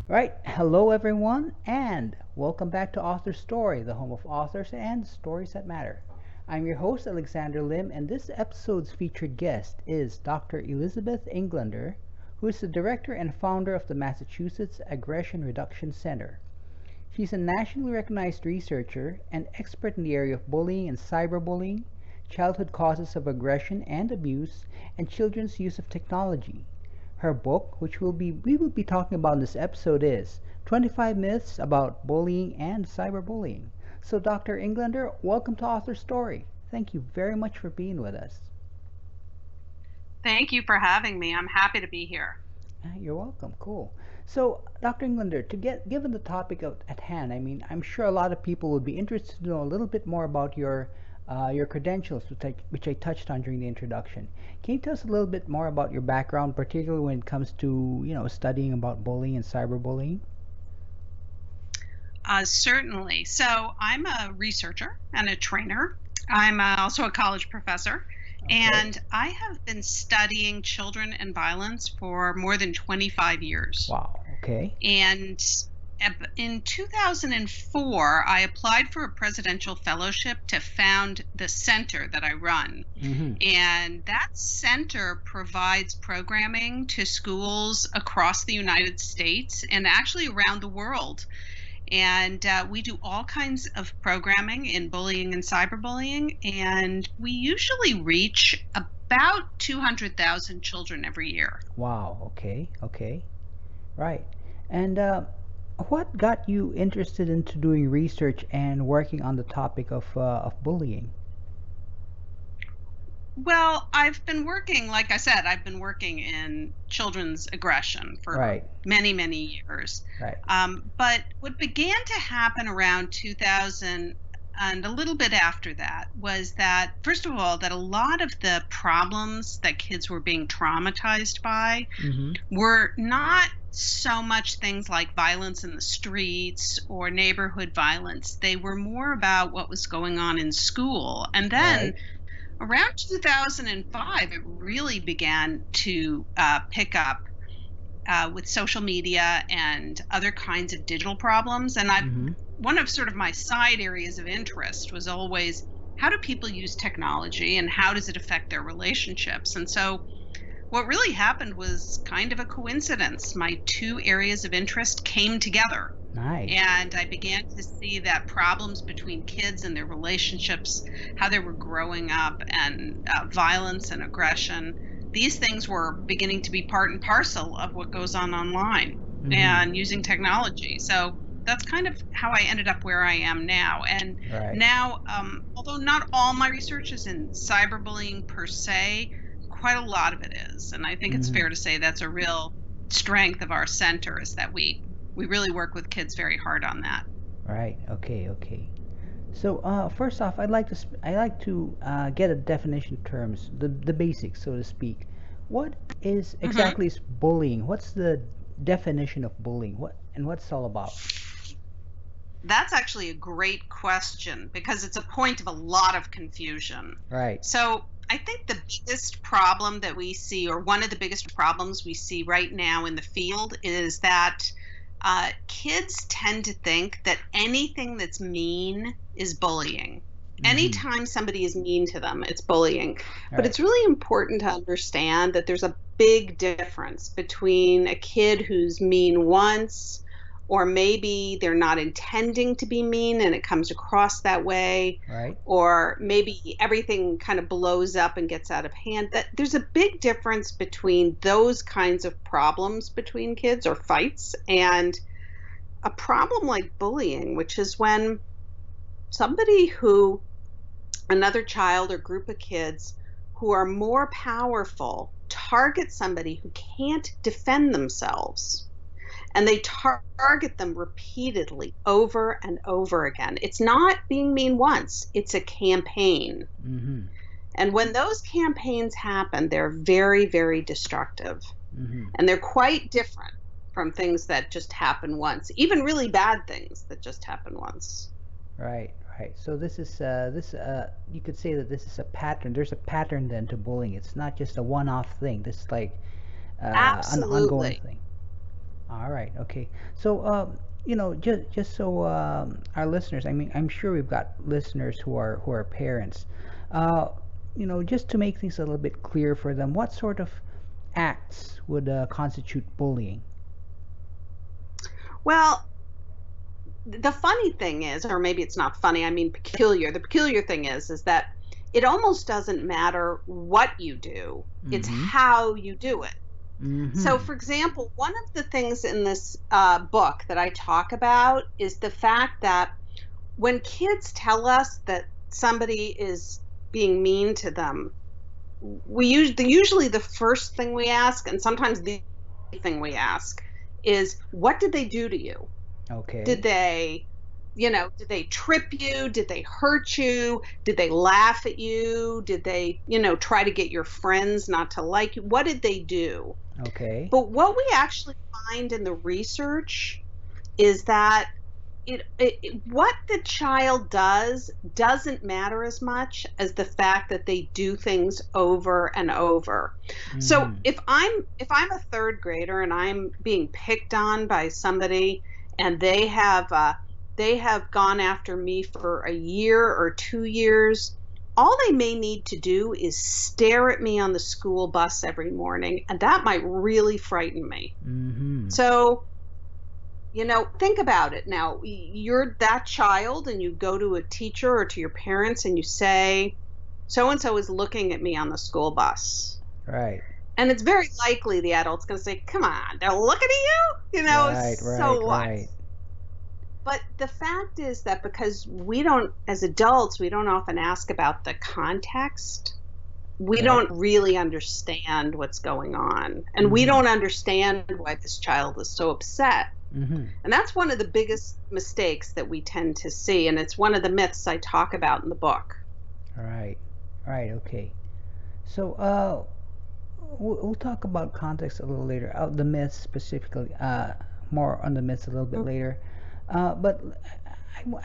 Right, hello everyone, and welcome back to AuthorStory, the home of authors and stories that matter. I'm your host, Alexander Lim, and this episode's featured guest is Dr. Elizabeth Englander, who is the director and founder of the Massachusetts Aggression Reduction Center. She's a nationally recognized researcher and expert in the area of bullying and cyberbullying, childhood causes of aggression and abuse, and children's use of technology. Her book, which we will be talking about in this episode, is 25 Myths About Bullying and Cyberbullying. So, Dr. Englander, welcome to Author Story. Thank you very much for being with us. Thank you for having me. I'm happy to be here. You're welcome. Cool. So, Dr. Englander, given the topic at hand, I'm sure a lot of people would be interested to know a little bit more about your credentials, which I touched on during the introduction. Can you tell us a little bit more about your background, particularly when it comes to studying about bullying and cyberbullying? Certainly. So I'm a researcher and a trainer. I'm also a college professor, Okay. and I have been studying children and violence for more than 25 years. Wow. Okay. And in 2004, I applied for a presidential fellowship to found the center that I run. Mm-hmm. And that center provides programming to schools across the United States and actually around the world. And we do all kinds of programming in bullying and cyberbullying, and we usually reach about 200,000 children every year. Wow. Okay. Okay. Right. And what got you interested into doing research and working on the topic of bullying? Well, I've been working, like I said, I've been working in children's aggression for Right. many, many years. Right. But what began to happen around 2000 and a little bit after that was that, first of all, that a lot of the problems that kids were being traumatized by Mm-hmm. were not so much things like violence in the streets or neighborhood violence. They were more about what was going on in school. And then Right. around 2005, it really began to pick up with social media and other kinds of digital problems. And Mm-hmm. one of sort of my side areas of interest was always, how do people use technology and how does it affect their relationships? And so what really happened was kind of a coincidence. My two areas of interest came together. Nice. And I began to see that problems between kids and their relationships, how they were growing up, and violence and aggression, these things were beginning to be part and parcel of what goes on online Mm-hmm. and using technology. So that's kind of how I ended up where I am now. And Right. now, although not all my research is in cyberbullying per se, quite a lot of it is. And I think it's Mm-hmm. fair to say that's a real strength of our center, is that we really work with kids very hard on that. Right. Okay. Okay. So, first off, I like to get a definition terms, the basics, so to speak. What is hmm exactly is bullying? What's the definition of bullying? What's it all about? That's actually a great question because it's a point of a lot of confusion. Right. So I think the biggest problem that we see, or one of the biggest problems we see right now in the field, is that kids tend to think that anything that's mean is bullying. Mm-hmm. Anytime somebody is mean to them, it's bullying. But Right. it's really important to understand that there's a big difference between a kid who's mean once, or maybe they're not intending to be mean and it comes across that way, Right. or maybe everything kind of blows up and gets out of hand. That there's a big difference between those kinds of problems between kids or fights and a problem like bullying, which is when somebody who, another child or group of kids who are more powerful, target somebody who can't defend themselves, and they target them repeatedly over and over again. It's not being mean once, it's a campaign. Mm-hmm. And when those campaigns happen, they're very, very destructive. Mm-hmm. And they're quite different from things that just happen once, even really bad things that just happen once. Right. Right. So this you could say that this is a pattern. There's a pattern then to bullying. It's not just a one-off thing. This is like an ongoing Absolutely. thing. All right. Okay. So, just so our listeners, I mean, I'm sure we've got listeners who are parents. Uh, just to make things a little bit clear for them, what sort of acts would constitute bullying? Well, the funny thing is, or maybe it's not funny, I mean peculiar. The peculiar thing is that it almost doesn't matter what you do, it's Mm-hmm. how you do it. So, Mm-hmm. for example, one of the things in this book that I talk about is the fact that when kids tell us that somebody is being mean to them, usually the first thing we ask, and sometimes the thing we ask, is what did they do to you? Did Okay. they, did they trip you? Did they hurt you? Did they laugh at you? Did they, try to get your friends not to like you? What did they do? Okay. But what we actually find in the research is that what the child does doesn't matter as much as the fact that they do things over and over. So Mm-hmm. if I'm a third grader and I'm being picked on by somebody, and they have gone after me for a year or 2 years, all they may need to do is stare at me on the school bus every morning, and that might really frighten me. Mm-hmm. So, think about it now. You're that child, and you go to a teacher or to your parents and you say, so and so is looking at me on the school bus. Right. And it's very likely the adult's going to say, come on, they're looking at you? Right. Right. So what? Right. But the fact is that because we don't, as adults, we don't often ask about the context. We Right. don't really understand what's going on. And we Mm-hmm. don't understand why this child is so upset. Mm-hmm. And that's one of the biggest mistakes that we tend to see. And it's one of the myths I talk about in the book. Right. Right. Okay. So, we'll talk about context a little later. The myths specifically, more on the myths a little bit later. But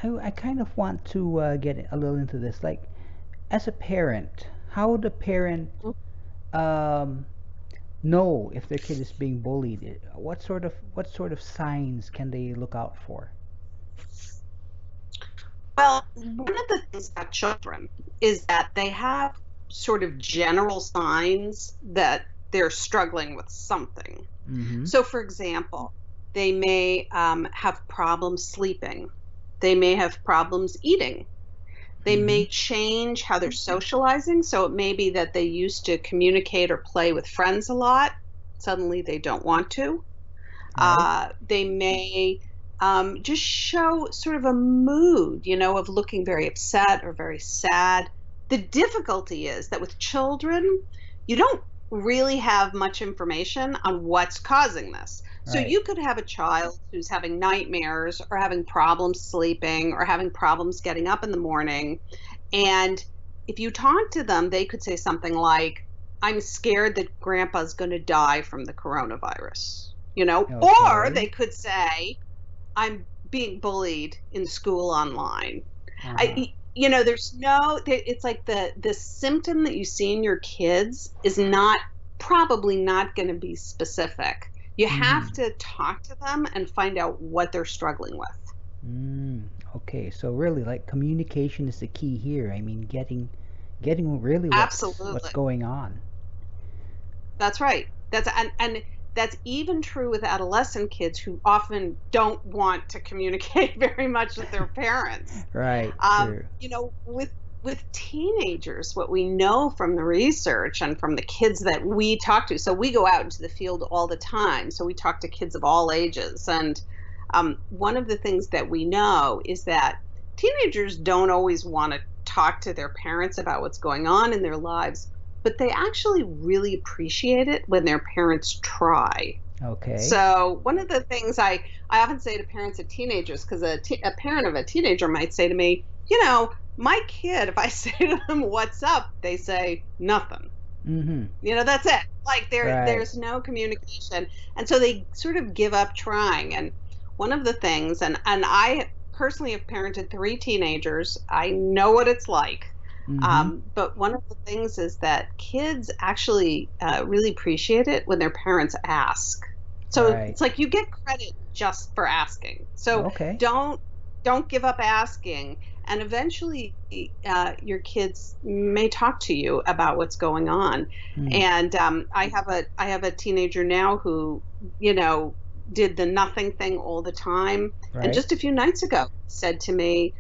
I kind of want to get a little into this. Like, as a parent, how would a parent um, know if their kid is being bullied? What sort of signs can they look out for? Well, one of the things about children is that they have sort of general signs that they're struggling with something. Mm-hmm. So, for example, they may have problems sleeping, they may have problems eating. They Mm-hmm. may change how they're socializing. So it may be that they used to communicate or play with friends a lot. Suddenly they don't want to. Right. They may just show sort of a mood, of looking very upset or very sad. The difficulty is that with children, you don't really have much information on what's causing this. So Right. you could have a child who's having nightmares or having problems sleeping or having problems getting up in the morning. And if you talk to them, they could say something like, I'm scared that grandpa's going to die from the coronavirus, or Okay. they could say, I'm being bullied in school online. Uh-huh. There's it's like the symptom that you see in your kids is probably not going to be specific. You Mm-hmm. have to talk to them and find out what they're struggling with. Mm, okay, so really, like communication is the key here. I mean, getting really what's Absolutely. going on. That's right. And that's even true with adolescent kids who often don't want to communicate very much with their parents. Right, true. With teenagers, what we know from the research and from the kids that we talk to, so we go out into the field all the time. So we talk to kids of all ages, and one of the things that we know is that teenagers don't always want to talk to their parents about what's going on in their lives, but they actually really appreciate it when their parents try. Okay. So one of the things I often say to parents of teenagers, because a parent of a teenager might say to me, my kid, if I say to them, what's up? They say nothing. Mm-hmm. That's it. Like Right. there's no communication. And so they sort of give up trying. And one of the things, and I personally have parented 3 teenagers, I know what it's like. Mm-hmm. But one of the things is that kids actually really appreciate it when their parents ask. So Right. it's like you get credit just for asking. So Okay. don't give up asking, and eventually your kids may talk to you about what's going on. Hmm. And I have a teenager now who, you know, did the nothing thing all the time, and Right. just a few nights ago said to me,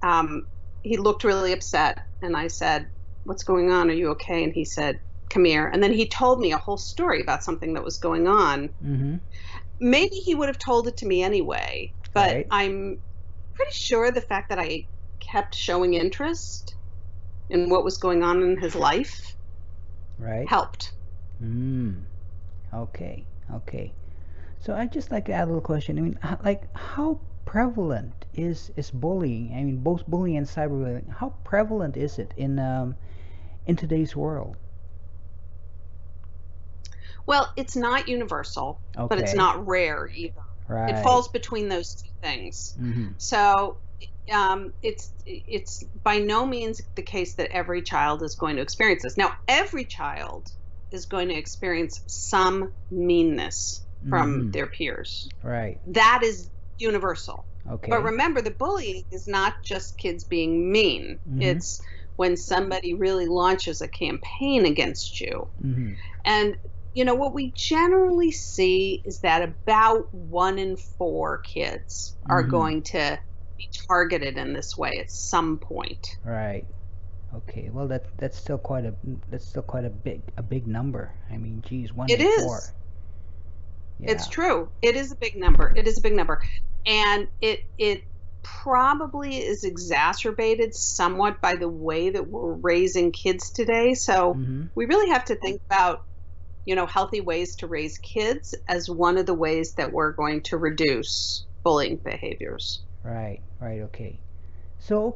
um, he looked really upset, and I said, "What's going on? Are you okay?" And he said, "Come here." And then he told me a whole story about something that was going on. Mm-hmm. Maybe he would have told it to me anyway, but Right. I'm pretty sure the fact that I kept showing interest in what was going on in his life Right. helped. Mm. Okay. Okay. So I just like to add a little question. I mean, like, how prevalent is bullying? I mean, both bullying and cyberbullying. How prevalent is it in today's world? Well, it's not universal, but it's Okay. not rare either. It Right. falls between those two things. Mm-hmm. So it's by no means the case that every child is going to experience this. Now, every child is going to experience some meanness from Mm-hmm. their peers. Right. That is universal. But Okay. remember, the bullying is not just kids being mean. Mm-hmm. It's when somebody really launches a campaign against you. Mm-hmm. And you know what we generally see is that about 1 in 4 kids are Mm-hmm. going to be targeted in this way at some point. Right. Okay. Well, that's still quite a big number. I mean, geez, one It in four. is. It's Yeah. true. It is a big number. It is a big number. And it probably is exacerbated somewhat by the way that we're raising kids today. So Mm-hmm. we really have to think about, you know, healthy ways to raise kids as one of the ways that we're going to reduce bullying behaviors. Right. Right. Okay. So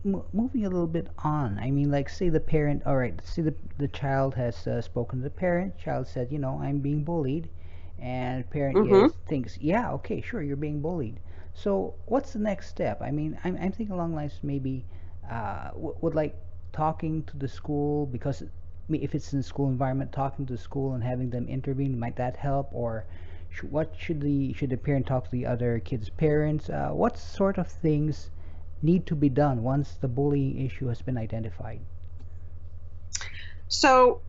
moving a little bit on. I mean, like, say the parent. All right. Say the child has spoken to the parent. Child said, you know, I'm being bullied, and parent, Hmm. yes, thinks, yeah, okay, sure, you're being bullied. So what's the next step? I mean, I'm thinking along lines maybe would like talking to the school, because if it's in the school environment, talking to the school and having them intervene, might that help? Or what should the parent talk to the other kids' parents? What sort of things need to be done once the bullying issue has been identified? So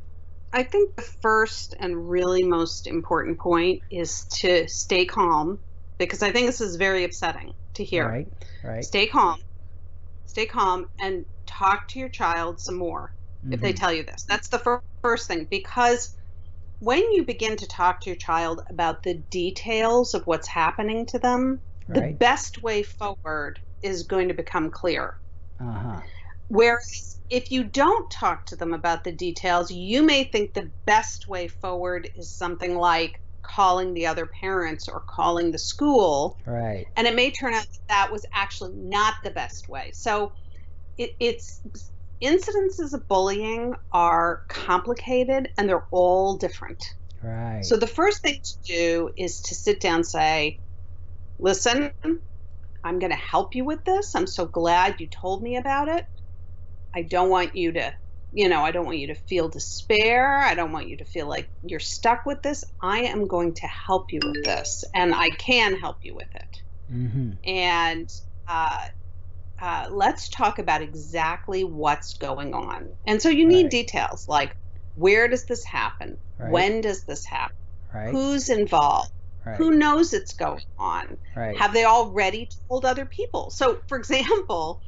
I think the first and really most important point is to stay calm, because I think this is very upsetting to hear. Right, right. Stay calm, stay calm, and talk to your child some more if they Mm-hmm. tell you this. That's the first thing, because when you begin to talk to your child about the details of what's happening to them, the Right. best way forward is going to become clear. Uh-huh. Whereas if you don't talk to them about the details, you may think the best way forward is something like calling the other parents or calling the school. Right. And it may turn out that that was actually not the best way. So it's incidences of bullying are complicated and they're all different. Right. So the first thing to do is to sit down and say, listen, I'm going to help you with this. I'm so glad you told me about it. I don't want you to, you know, I don't want you to feel despair. I don't want you to feel like you're stuck with this. I am going to help you with this, and I can help you with it. Mm-hmm. And let's talk about exactly what's going on. And so you need Right. details like, where does this happen? Right. When does this happen? Right. Who's involved? Right. Who knows it's going on? Right. Have they already told other people? So, for example,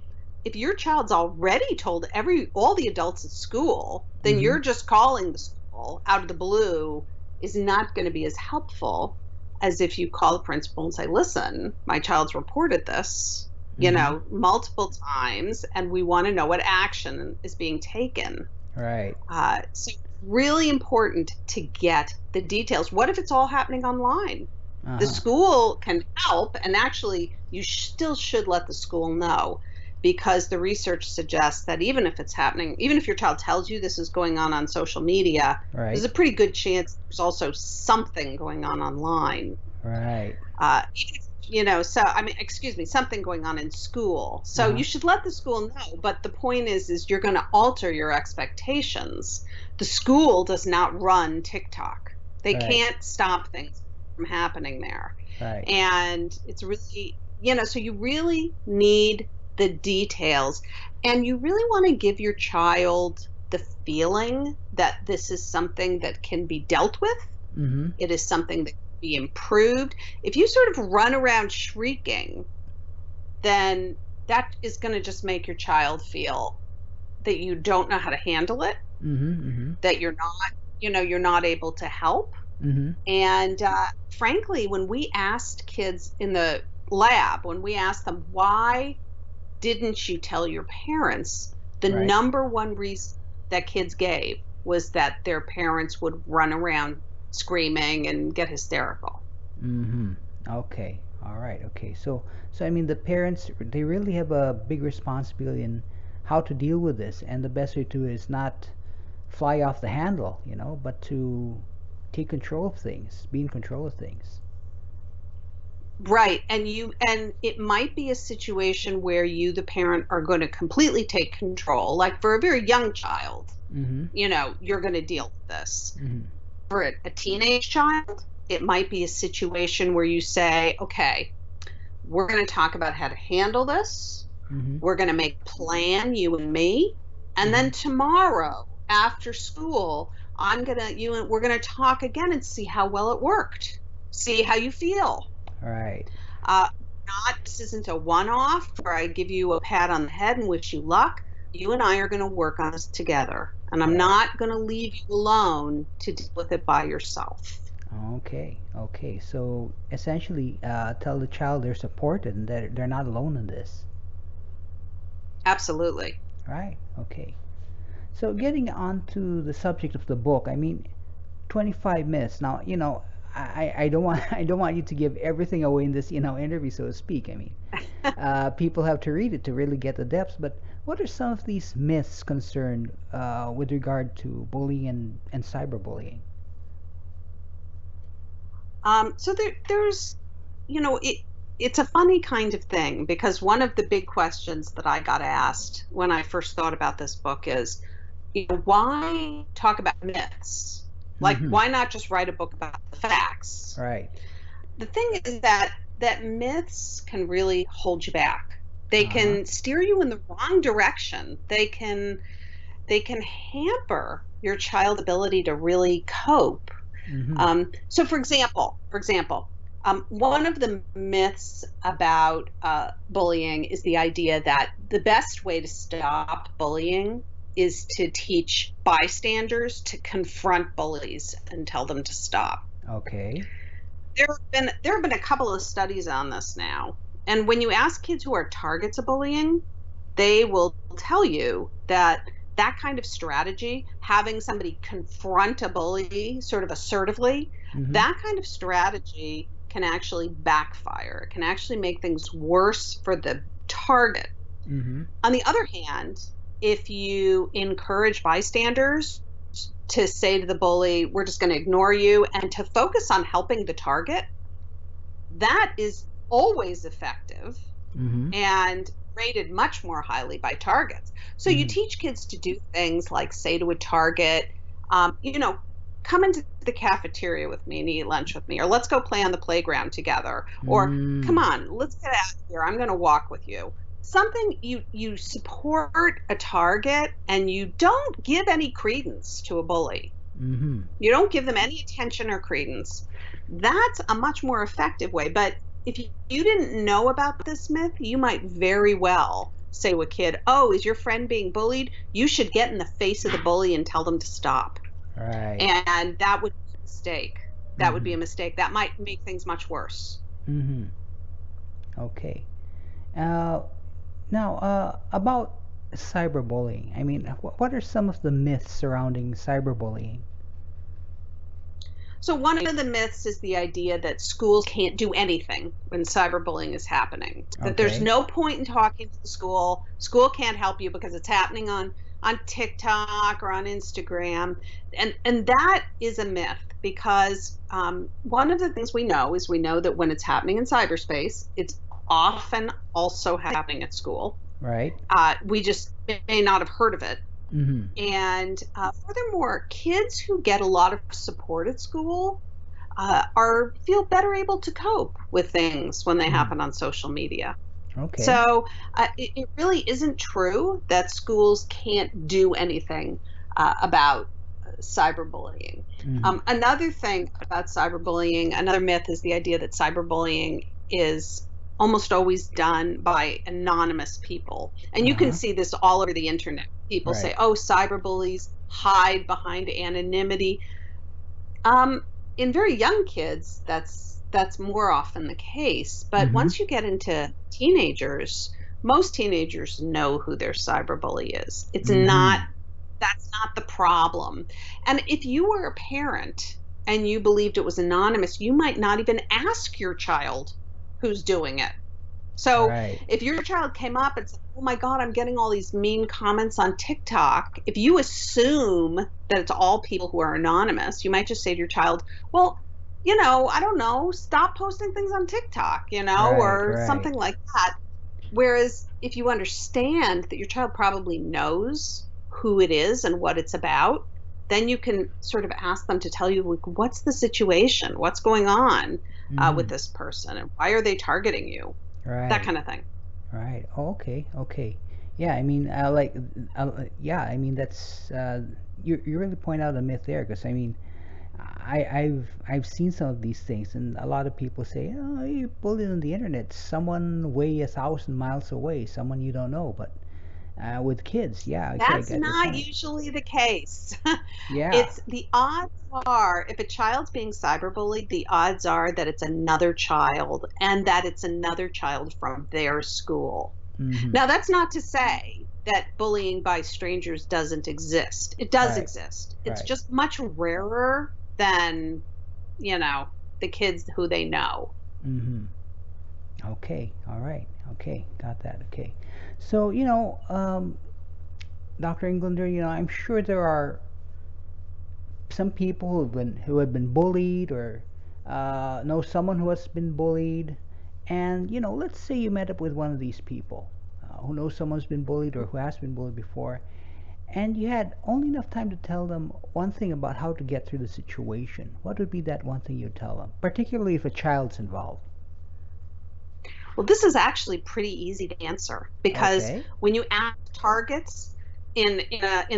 if your child's already told all the adults at school, then Mm-hmm. you're just calling the school out of the blue is not going to be as helpful as if you call the principal and say, listen, my child's reported this, you Mm-hmm. know, multiple times, and we want to know what action is being taken. Right. So really important to get the details. What if it's all happening online? The Uh-huh. school can help, and actually you still should let the school know, because the research suggests that even if it's happening, even if your child tells you this is going on social media, Right. there's a pretty good chance there's also something going on online. Right. Even if, you know, so I mean, excuse me, something going on in school. So Uh-huh. you should let the school know. But the point is you're going to alter your expectations. The school does not run TikTok. They Right. can't stop things from happening there. Right. And it's really, so you really need the details, and you really want to give your child the feeling that this is something that can be dealt with. Mm-hmm. It is something that can be improved. If you sort of run around shrieking, then that is going to just make your child feel that you don't know how to handle it, Mm-hmm. Mm-hmm. that you're not able to help. Mm-hmm. And frankly, when we asked kids in the lab, when we asked them, why didn't you tell your parents? The Right. number one reason that kids gave was that their parents would run around screaming and get hysterical. Mm-hmm. Okay. All right. Okay. So I mean, the parents, they really have a big responsibility in how to deal with this, and the best way to is not fly off the handle, but to take control of things, be in control of things. Right. And it might be a situation where you, the parent, are going to completely take control. Like for a very young child, Mm-hmm. you're going to deal with this. Mm-hmm. For a teenage child, it might be a situation where you say, okay, we're going to talk about how to handle this. Mm-hmm. We're going to make a plan, you and me. And Mm-hmm. then tomorrow after school, we're going to talk again and see how well it worked. See how you feel. All right. Uh, this isn't a one-off where I give you a pat on the head and wish you luck. You and I are going to work on this together. And All I'm right. not going to leave you alone to deal with it by yourself. Okay. Okay. So essentially, tell the child they're supported and that they're not alone in this. Absolutely. Right. Okay. So getting on to the subject of the book, I mean, 25 minutes. Now, I don't want I don't want you to give everything away in this, interview, so to speak. I mean, people have to read it to really get the depths. But what are some of these myths concerned with regard to bullying and cyberbullying? So there's, it's a funny kind of thing, because one of the big questions that I got asked when I first thought about this book is, why talk about myths? Like, Mm-hmm. why not just write a book about the facts? Right. The thing is that myths can really hold you back. They Uh-huh. can steer you in the wrong direction. They can hamper your child's ability to really cope. Mm-hmm. So, for example, one of the myths about bullying is the idea that the best way to stop bullying is to teach bystanders to confront bullies and tell them to stop. Okay. There have been a couple of studies on this now, and when you ask kids who are targets of bullying, they will tell you that that kind of strategy, having somebody confront a bully sort of assertively, Mm-hmm. that kind of strategy can actually backfire. It can actually make things worse for the target. Mm-hmm. On the other hand, if you encourage bystanders to say to the bully, we're just going to ignore you, and to focus on helping the target, that is always effective Mm-hmm. and rated much more highly by targets. So you Mm-hmm. teach kids to do things like say to a target, come into the cafeteria with me and eat lunch with me, or let's go play on the playground together, or come Mm. on, let's get out of here. I'm going to walk with you. Something you support a target and you don't give any credence to a bully. Mm-hmm. You don't give them any attention or credence. That's a much more effective way. But if you didn't know about this myth, you might very well say to a kid, oh, is your friend being bullied? You should get in the face of the bully and tell them to stop. Right. And that would be a mistake. That would be Mm-hmm. a mistake. That might make things much worse. Mm-hmm. Okay. Uh, Now, about cyberbullying, I mean, what are some of the myths surrounding cyberbullying? So one of the myths is the idea that schools can't do anything when cyberbullying is happening. That there's Okay. no point in talking to the school. School can't help you because it's happening on TikTok or on Instagram, and that is a myth, because one of the things we know that when it's happening in cyberspace, it's often also happening at school. Right. We just may not have heard of it Mm-hmm. And furthermore, kids who get a lot of support at school are feel better able to cope with things when they Mm-hmm. happen on social media. Okay. So it really isn't true that schools can't do anything about cyberbullying. Mm-hmm. Another thing about cyberbullying, another myth is the idea that cyberbullying is almost always done by anonymous people. And you can Uh-huh. see this all over the internet. People say, Right. oh, cyberbullies hide behind anonymity. Um, in very young kids, that's more often the case. But Mm-hmm. once you get into teenagers, most teenagers know who their cyberbully is. It's not Mm-hmm. That's not the problem. And if you were a parent and you believed it was anonymous, you might not even ask your child who's doing it. So Right. if your child came up and said, oh my God, I'm getting all these mean comments on TikTok, if you assume that it's all people who are anonymous, you might just say to your child, well, I don't know, stop posting things on TikTok, Right. or Right. something like that. Whereas if you understand that your child probably knows who it is and what it's about, then you can sort of ask them to tell you, like, what's the situation? What's going on with Mm-hmm. this person? And why are they targeting you? That Right. kind of thing. Right. Oh, okay. Okay. Yeah. I mean, yeah. I mean, that's you really point out a myth there, because I mean, I've seen some of these things, and a lot of people say, "Oh, you bullied on the internet, someone way 1,000 miles away, someone you don't know." But with kids, yeah, okay, I That's get your not point. usually the case. Yeah. It's the odds are, if a child's being cyberbullied, the odds are that it's another child and that it's another child from their school. Mm-hmm. Now, that's not to say that bullying by strangers doesn't exist. It does Right. exist. It's Right. just much rarer than, you know, the kids who they know. Mm-hmm. Okay. All right. Okay. Got that. Okay. So Dr. Englander, I'm sure there are some people who have been bullied, or know someone who has been bullied, and let's say you met up with one of these people who knows someone's been bullied or who has been bullied before, and you had only enough time to tell them one thing about how to get through the situation. What would be that one thing you'd tell them, particularly if a child's involved? Well, this is actually pretty easy to answer because Okay. when you ask targets in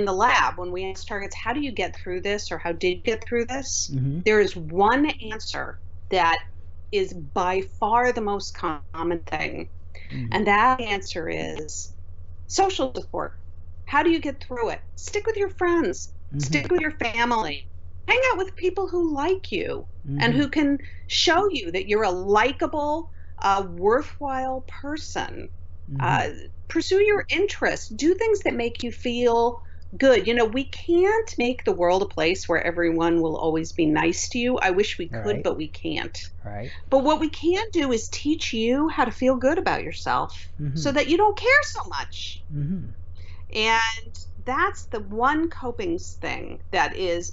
the lab, when we ask targets, how do you get through this or how did you get through this? Mm-hmm. There is one answer that is by far the most common thing, Mm-hmm. and that answer is social support. How do you get through it? Stick with your friends, Mm-hmm. stick with your family, hang out with people who like you and Mm-hmm. who can show you that you're a likable, worthwhile person. Mm-hmm. Uh, Pursue your interests, do things that make you feel good. We can't make the world a place where everyone will always be nice to you. I wish we could, Right. but we can't. Right. But what we can do is teach you how to feel good about yourself Mm-hmm. so that you don't care so much. Mm-hmm. And that's the one coping thing that is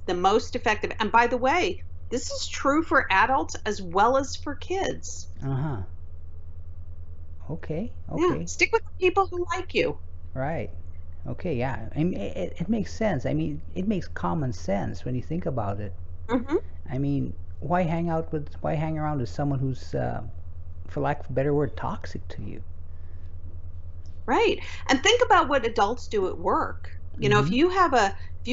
the most effective. And by the way, this is true for adults as well as for kids. Uh-huh. Okay. Yeah, Okay. stick with the people who like you. Right. Okay, yeah. I mean, it makes sense. I mean, it makes common sense when you think about it. Hmm. I mean, why hang around with someone who's, for lack of a better word, toxic to you? Right. And think about what adults do at work. Mm-hmm. If you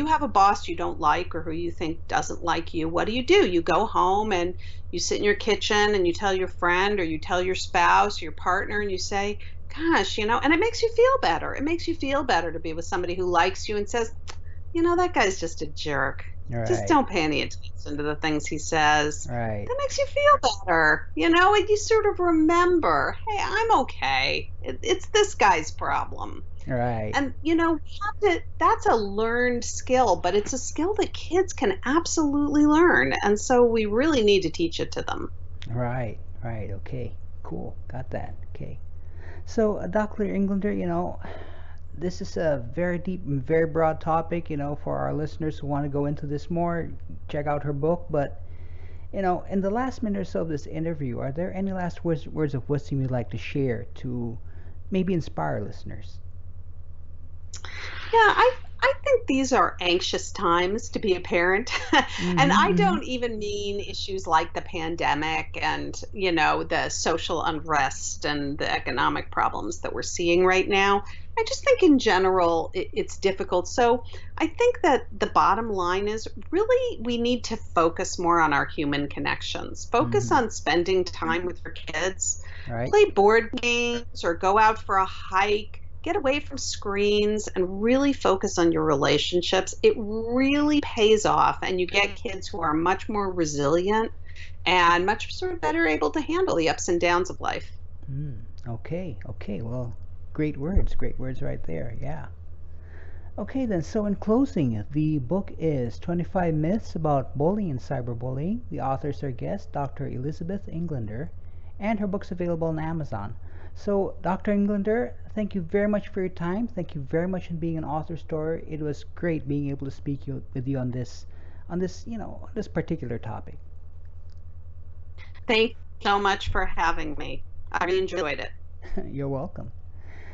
have a boss you don't like or who you think doesn't like you, what do? You go home and you sit in your kitchen and you tell your friend or you tell your spouse or your partner and you say, "Gosh, and it makes you feel better. It makes you feel better to be with somebody who likes you and says, that guy's just a jerk. Just Right. don't pay any attention to the things he says." Right. That makes you feel better. And you sort of remember, hey, I'm okay. It's this guy's problem. Right. And that's a learned skill, but it's a skill that kids can absolutely learn. And so we really need to teach it to them. Right. Right. Okay. Cool. Got that. Okay. So, Dr. Englander, this is a very deep and very broad topic. For our listeners who want to go into this more, check out her book. But in the last minute or so of this interview, are there any last words of wisdom you'd like to share to maybe inspire listeners? Yeah, I think these are anxious times to be a parent. And Mm-hmm, I mm-hmm. don't even mean issues like the pandemic and, the social unrest and the economic problems that we're seeing right now. I just think in general it's difficult. So I think that the bottom line is really we need to focus more on our human connections, focus Mm-hmm. on spending time with your kids, Right. play board games or go out for a hike, get away from screens and really focus on your relationships. It really pays off, and you get kids who are much more resilient and much sort of better able to handle the ups and downs of life. Mm. Okay, okay. Well, great words right there. Yeah. Okay, then, so in closing, the book is 25 Myths About Bullying and Cyberbullying. The authors are guest, Dr. Elizabeth Englander, and her book's available on Amazon. So, Dr. Englander, thank you very much for your time. Thank you very much for being an author story. It was great being able to speak with you on this, this particular topic. Thank you so much for having me. I really enjoyed it. You're welcome.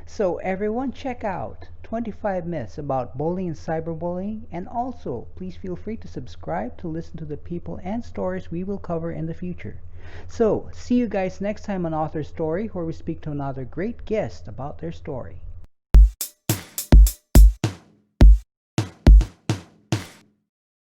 So, everyone, check out 25 Myths About Bullying and Cyberbullying, and also please feel free to subscribe to listen to the people and stories we will cover in the future. So, see you guys next time on Author Story, where we speak to another great guest about their story.